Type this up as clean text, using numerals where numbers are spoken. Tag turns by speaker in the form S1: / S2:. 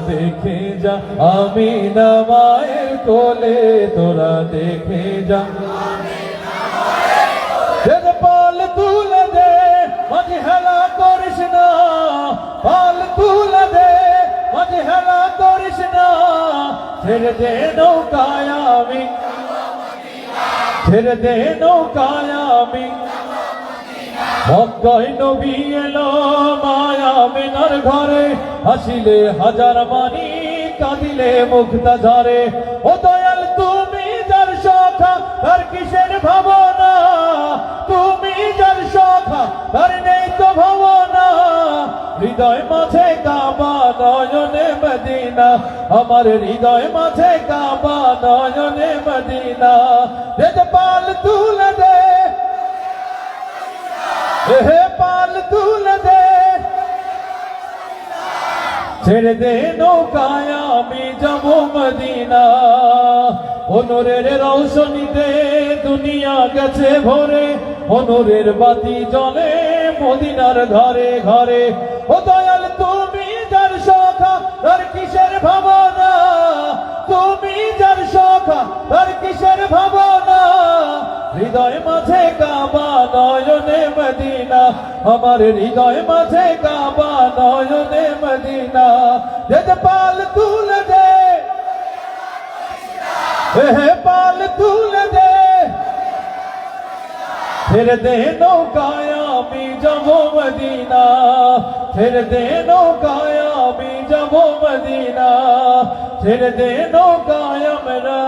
S1: দেখে যা আমিনা মায়ের কোলে তোরা দেখে যা পাল তুলে দে মাঝে হেলা করিস না পাল তুলে দে মাঝে হেলা করিস না ছেড়ে দে নৌকায় আমি ছেড়ে দে নৌকায় আমি মক্কায় নবী এলো মায়া মিনার ঘরে হাসিলে হাজার মানি কাঁদিলে মুক্তা ঝরে ও দয়াল তুমি যার সখা তার কিসের ভাবনা তুমি যার সখা তার নেই তো ভাবনা হৃদয় মাঝে কাবা নয়নে মদিনা আমার হৃদয় মাঝে কাবা নয়নে মদিনা দে পাল তুলে দে হে পাল তুলে দে ছেড়ে দে নৌকায় আমি যাব মদিনা অনরের রৌশনীতে দুনিয়া গেছে ভরে অনরের বাতি জ্বলে মদিনার ঘরে ঘরে ও দয়াল তুমি যার সখা তার কিসের ভাবনা তুমি যার সখা তার কিসের ভাবনা হৃদয় মাঝে কাবা নয়নে মদিনা আমার হৃদয় মাঝে কাবা নয়নে মদিনা দে পাল তুলে দে হে পাল তুলে দে ছেড়ে দে নৌকায় আমি যাব মদিনা ছেড়ে দে নৌকায় আমি যাব মদিনা ছেড়ে দে নৌকায় আমরা